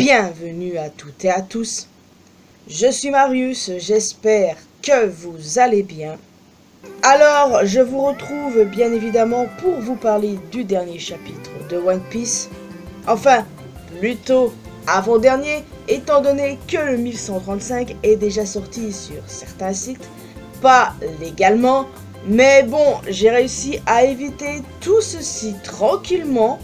Bienvenue à toutes et à tous. Je suis Marius, j'espère que vous allez bien. Alors, je vous retrouve bien évidemment pour vous parler du dernier chapitre de One Piece. Enfin, plutôt avant-dernier, étant donné que le 1135 est déjà sorti sur certains sites, pas légalement, mais bon, j'ai réussi à éviter tout ceci tranquillement,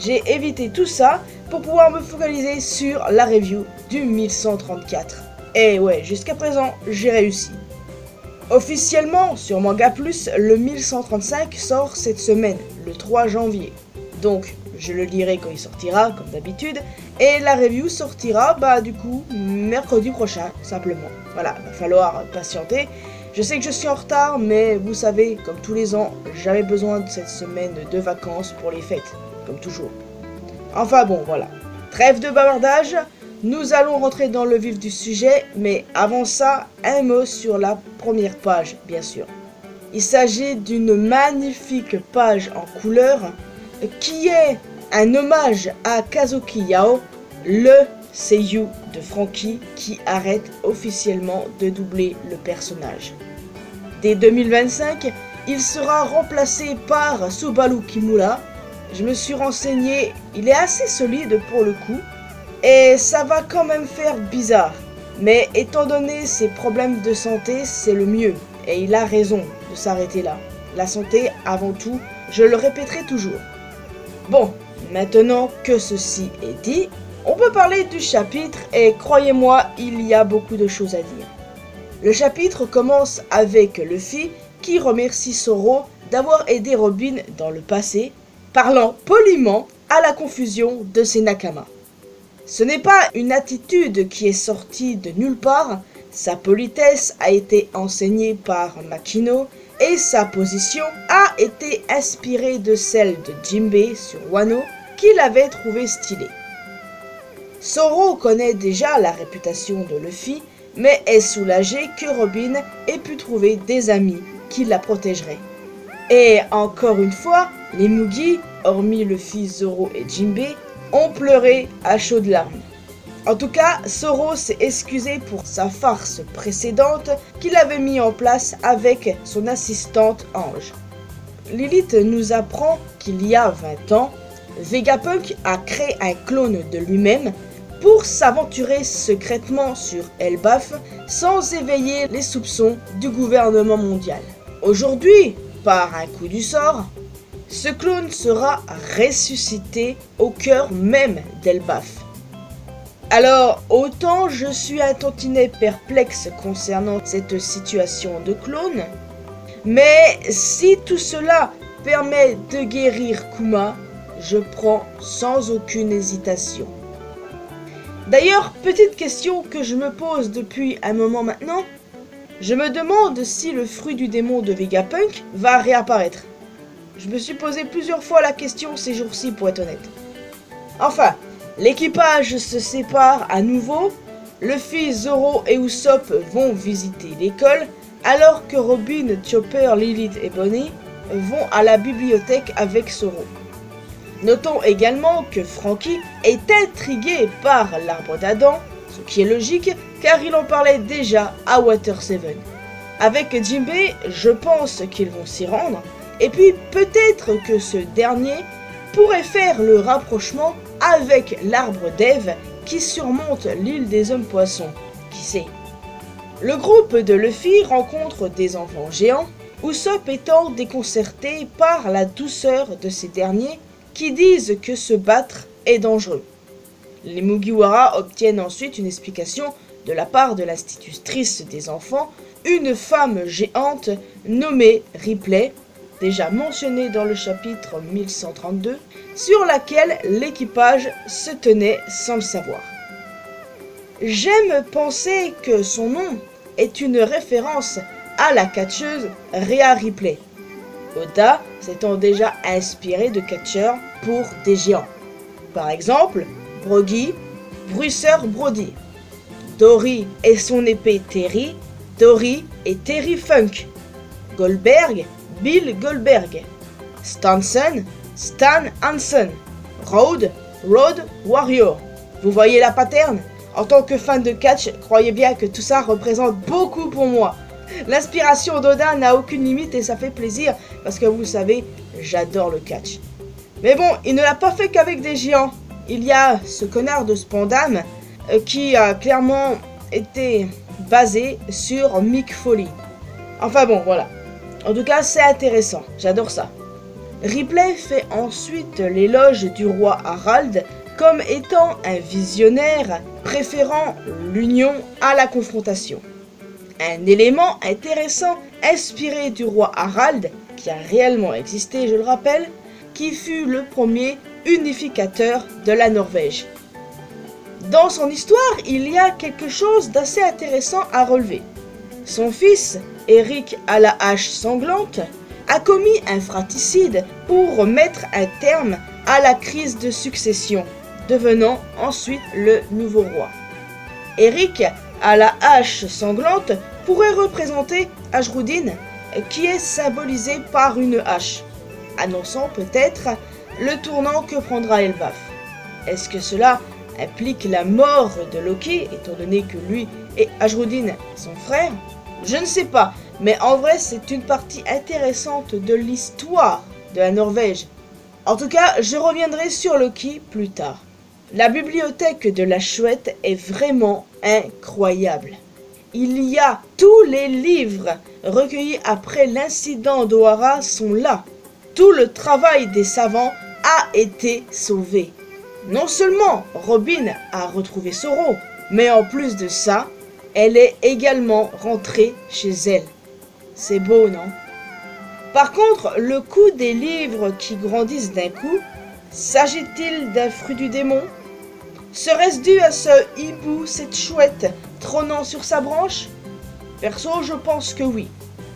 J'ai évité tout ça pour pouvoir me focaliser sur la review du 1134. Et ouais, jusqu'à présent, j'ai réussi. Officiellement, sur Manga Plus, le 1135 sort cette semaine, le 3 janvier. Donc, je le lirai quand il sortira, comme d'habitude. Et la review sortira, du coup, mercredi prochain, simplement. Voilà, va falloir patienter. Je sais que je suis en retard, mais vous savez, comme tous les ans, j'avais besoin de cette semaine de vacances pour les fêtes, comme toujours. Enfin bon, voilà. Trêve de bavardage, nous allons rentrer dans le vif du sujet, mais avant ça, un mot sur la première page, bien sûr. Il s'agit d'une magnifique page en couleur qui est un hommage à Kazuki Yao, le seiyuu de Franky qui arrête officiellement de doubler le personnage. Dès 2025, il sera remplacé par Subaru Kimura. Je me suis renseigné, il est assez solide pour le coup, et ça va quand même faire bizarre. Mais étant donné ses problèmes de santé, c'est le mieux, et il a raison de s'arrêter là. La santé avant tout, je le répéterai toujours. Bon, maintenant que ceci est dit, on peut parler du chapitre et croyez-moi, il y a beaucoup de choses à dire. Le chapitre commence avec Luffy qui remercie Zoro d'avoir aidé Robin dans le passé, parlant poliment à la confusion de ses Nakama. Ce n'est pas une attitude qui est sortie de nulle part, sa politesse a été enseignée par Makino et sa position a été inspirée de celle de Jinbei sur Wano qu'il avait trouvé stylée. Zoro connaît déjà la réputation de Luffy, mais est soulagé que Robin ait pu trouver des amis qui la protégeraient. Et encore une fois, les Mugi, hormis Luffy, Zoro et Jinbei, ont pleuré à chaudes larmes. En tout cas, Zoro s'est excusé pour sa farce précédente qu'il avait mis en place avec son assistante Ange. Lilith nous apprend qu'il y a 20 ans, Vegapunk a créé un clone de lui-même pour s'aventurer secrètement sur Elbaf sans éveiller les soupçons du gouvernement mondial. Aujourd'hui, par un coup du sort, ce clone sera ressuscité au cœur même d'Elbaf. Alors, autant je suis un tantinet perplexe concernant cette situation de clone, mais si tout cela permet de guérir Kuma, je prends sans aucune hésitation. D'ailleurs, petite question que je me pose depuis un moment maintenant, je me demande si le fruit du démon de Vegapunk va réapparaître. Je me suis posé plusieurs fois la question ces jours-ci pour être honnête. Enfin, l'équipage se sépare à nouveau, Luffy, Zoro et Usopp vont visiter l'école, alors que Robin, Chopper, Lilith et Bonnie vont à la bibliothèque avec Zoro. Notons également que Franky est intrigué par l'arbre d'Adam, ce qui est logique car il en parlait déjà à Water 7. Avec Jinbei, je pense qu'ils vont s'y rendre, et puis peut-être que ce dernier pourrait faire le rapprochement avec l'arbre d'Ève qui surmonte l'île des hommes poissons, qui sait. Le groupe de Luffy rencontre des enfants géants, Usopp étant déconcerté par la douceur de ces derniers qui disent que se battre est dangereux. Les Mugiwara obtiennent ensuite une explication de la part de l'institutrice des enfants, une femme géante nommée Ripley, déjà mentionnée dans le chapitre 1132, sur laquelle l'équipage se tenait sans le savoir. J'aime penser que son nom est une référence à la catcheuse Rhea Ripley, Oda s'étant déjà inspiré de catcheurs pour des géants. Par exemple, Brogy, Bruiser Brody. Dory et son épée Terry, Dory et Terry Funk. Goldberg, Bill Goldberg. Stanson, Stan Hansen. Road, Road Warrior. Vous voyez la pattern? En tant que fan de catch, croyez bien que tout ça représente beaucoup pour moi. L'inspiration d'Oda n'a aucune limite et ça fait plaisir parce que vous savez, j'adore le catch. Mais bon, il ne l'a pas fait qu'avec des géants. Il y a ce connard de Spandam qui a clairement été basé sur Mick Foley. Enfin bon, voilà. En tout cas, c'est intéressant. J'adore ça. Ripley fait ensuite l'éloge du roi Harald comme étant un visionnaire préférant l'union à la confrontation. Un élément intéressant inspiré du roi Harald, qui a réellement existé, je le rappelle, qui fut le premier unificateur de la Norvège. Dans son histoire, il y a quelque chose d'assez intéressant à relever. Son fils, Eric à la hache sanglante, a commis un fratricide pour mettre un terme à la crise de succession, devenant ensuite le nouveau roi. Eric à la hache sanglante pourrait représenter Ajrudin, qui est symbolisé par une hache, annonçant peut-être le tournant que prendra Elbaf. Est-ce que cela implique la mort de Loki, étant donné que lui et Ajrudin sont frères? Je ne sais pas, mais en vrai c'est une partie intéressante de l'histoire de la Norvège. En tout cas, je reviendrai sur Loki plus tard. La bibliothèque de la Chouette est vraiment incroyable. Il y a tous les livres recueillis après l'incident d'Ohara sont là. Tout le travail des savants a été sauvé. Non seulement Robin a retrouvé Soro, mais en plus de ça, elle est également rentrée chez elle. C'est beau, non? Par contre, le coût des livres qui grandissent d'un coup, s'agit-il d'un fruit du démon? Serait-ce dû à ce hibou, cette chouette, trônant sur sa branche? Perso, je pense que oui.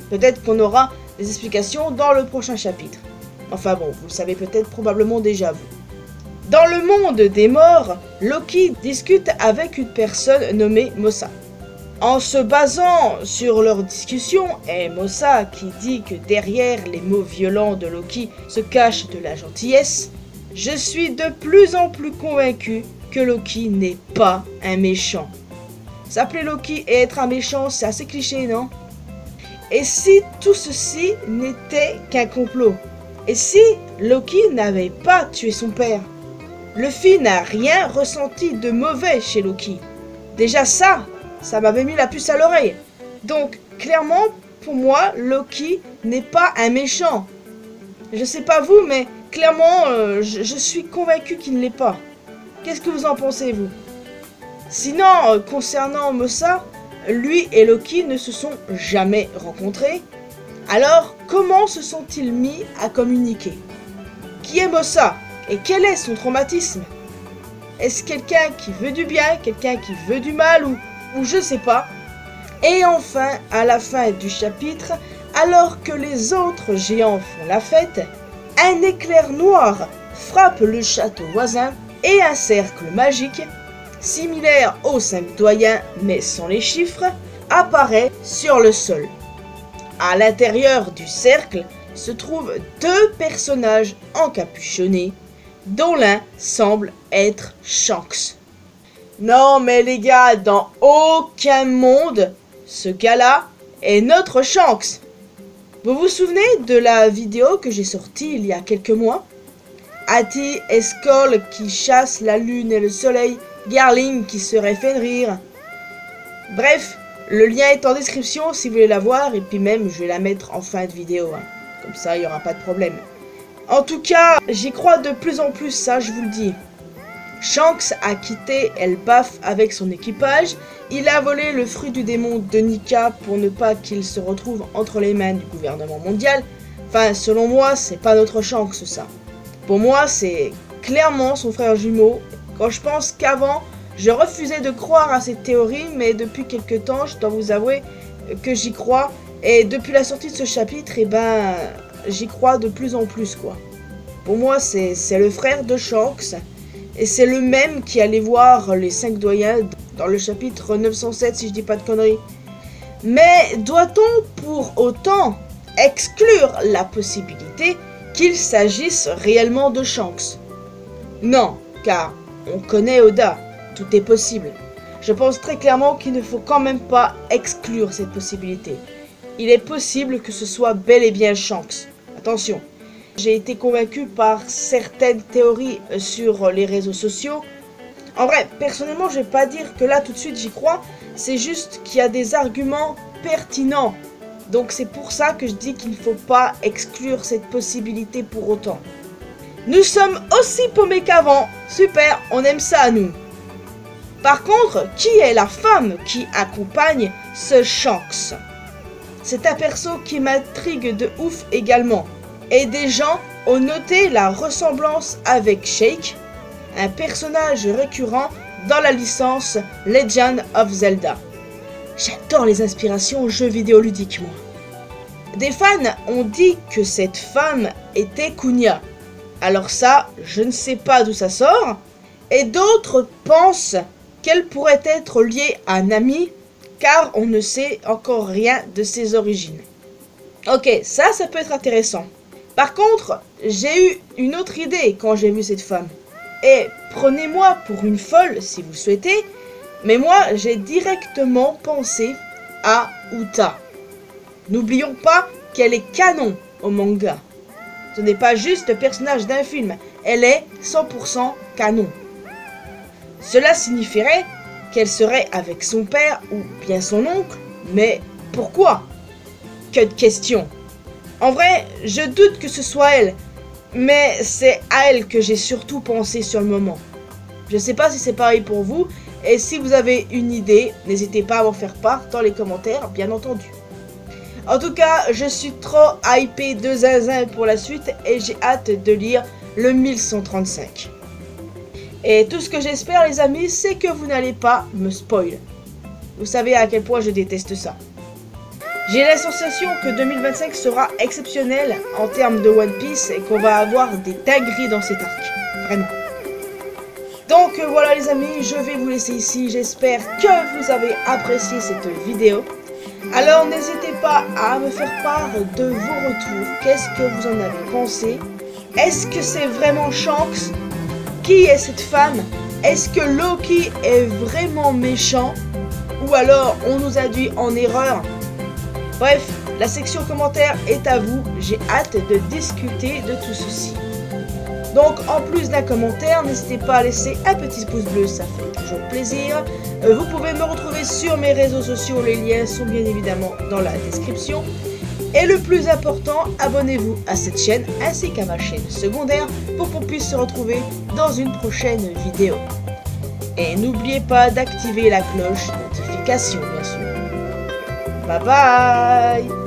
Peut-être qu'on aura des explications dans le prochain chapitre. Enfin bon, vous le savez peut-être probablement déjà vous. Dans le monde des morts, Loki discute avec une personne nommée Mossa. En se basant sur leur discussion, et Mossa qui dit que derrière les mots violents de Loki se cache de la gentillesse, je suis de plus en plus convaincu que Loki n'est pas un méchant. S'appeler Loki et être un méchant, c'est assez cliché, non? Et si tout ceci n'était qu'un complot? Et si Loki n'avait pas tué son père? Luffy n'a rien ressenti de mauvais chez Loki. Déjà ça m'avait mis la puce à l'oreille. Donc, clairement, pour moi, Loki n'est pas un méchant. Je sais pas vous, mais clairement, je suis convaincu qu'il ne l'est pas. Qu'est-ce que vous en pensez, vous? Sinon, concernant Mossa, lui et Loki ne se sont jamais rencontrés. Alors, comment se sont-ils mis à communiquer? Qui est Mossa? Et quel est son traumatisme? Est-ce quelqu'un qui veut du bien, quelqu'un qui veut du mal ou je sais pas? Et enfin, à la fin du chapitre, alors que les autres géants font la fête, un éclair noir frappe le château voisin et un cercle magique, similaire aux 5 doyens mais sans les chiffres, apparaît sur le sol. À l'intérieur du cercle se trouvent 2 personnages encapuchonnés, dont l'un semble être Shanks. Non mais les gars, dans aucun monde, ce gars-là est notre Shanks. Vous vous souvenez de la vidéo que j'ai sortie il y a quelques mois? Hattie et Skoll qui chassent la lune et le soleil, Garling qui se fait rire. Bref, le lien est en description si vous voulez la voir, et puis même je vais la mettre en fin de vidéo, hein. Comme ça il n'y aura pas de problème. En tout cas, j'y crois de plus en plus, ça je vous le dis. Shanks a quitté Elbaf avec son équipage, il a volé le fruit du démon de Nika pour ne pas qu'il se retrouve entre les mains du gouvernement mondial. Enfin, selon moi, c'est pas notre Shanks ça. Pour moi, c'est clairement son frère jumeau. Quand je pense qu'avant, je refusais de croire à cette théorie, mais depuis quelques temps, je dois vous avouer que j'y crois. Et depuis la sortie de ce chapitre, eh ben, j'y crois de plus en plus, quoi. Pour moi, c'est le frère de Shanks. Et c'est le même qui allait voir les 5 doyens dans le chapitre 907, si je dis pas de conneries. Mais doit-on pour autant exclure la possibilité qu'il s'agisse réellement de Shanks? Non, car on connaît Oda. tout est possible. Je pense très clairement qu'il ne faut quand même pas exclure cette possibilité. Il est possible que ce soit bel et bien Shanks. Attention, j'ai été convaincu par certaines théories sur les réseaux sociaux. En vrai, personnellement, je vais pas dire que là tout de suite j'y crois, c'est juste qu'il y a des arguments pertinents. Donc c'est pour ça que je dis qu'il ne faut pas exclure cette possibilité pour autant. Nous sommes aussi paumés qu'avant. Super, on aime ça nous. Par contre, qui est la femme qui accompagne ce Shanks? C'est un perso qui m'intrigue de ouf également. Et des gens ont noté la ressemblance avec Sheik, un personnage récurrent dans la licence Legend of Zelda. J'adore les inspirations jeux vidéo ludiques, moi. Des fans ont dit que cette femme était Qunya. Alors ça, je ne sais pas d'où ça sort. Et d'autres pensent qu'elle pourrait être liée à Nami, car on ne sait encore rien de ses origines. Ok, ça peut être intéressant. Par contre, j'ai eu une autre idée quand j'ai vu cette femme. Et prenez-moi pour une folle si vous souhaitez, mais moi j'ai directement pensé à Uta. N'oublions pas qu'elle est canon au manga. Ce n'est pas juste le personnage d'un film, elle est 100% canon. Cela signifierait qu'elle serait avec son père ou bien son oncle, mais pourquoi? Que de questions. En vrai, je doute que ce soit elle, mais c'est à elle que j'ai surtout pensé sur le moment. Je sais pas si c'est pareil pour vous, et si vous avez une idée, n'hésitez pas à m'en faire part dans les commentaires, bien entendu. En tout cas, je suis trop hypé de zinzin pour la suite, et j'ai hâte de lire le 1135. Et tout ce que j'espère les amis, c'est que vous n'allez pas me spoil. Vous savez à quel point je déteste ça. J'ai la sensation que 2025 sera exceptionnel en termes de One Piece et qu'on va avoir des dingueries dans cet arc. Vraiment. Donc voilà les amis, je vais vous laisser ici. J'espère que vous avez apprécié cette vidéo. Alors n'hésitez pas à me faire part de vos retours. Qu'est-ce que vous en avez pensé? Est-ce que c'est vraiment Shanks? Qui est cette femme? Est-ce que Loki est vraiment méchant? Ou alors on nous a induit en erreur? Bref, la section commentaires est à vous. J'ai hâte de discuter de tout ceci. Donc en plus d'un commentaire, n'hésitez pas à laisser un petit pouce bleu, ça fait toujours plaisir. Vous pouvez me retrouver sur mes réseaux sociaux, les liens sont bien évidemment dans la description. Et le plus important, abonnez-vous à cette chaîne ainsi qu'à ma chaîne secondaire pour qu'on puisse se retrouver dans une prochaine vidéo. Et n'oubliez pas d'activer la cloche de notification bien sûr. Bye bye!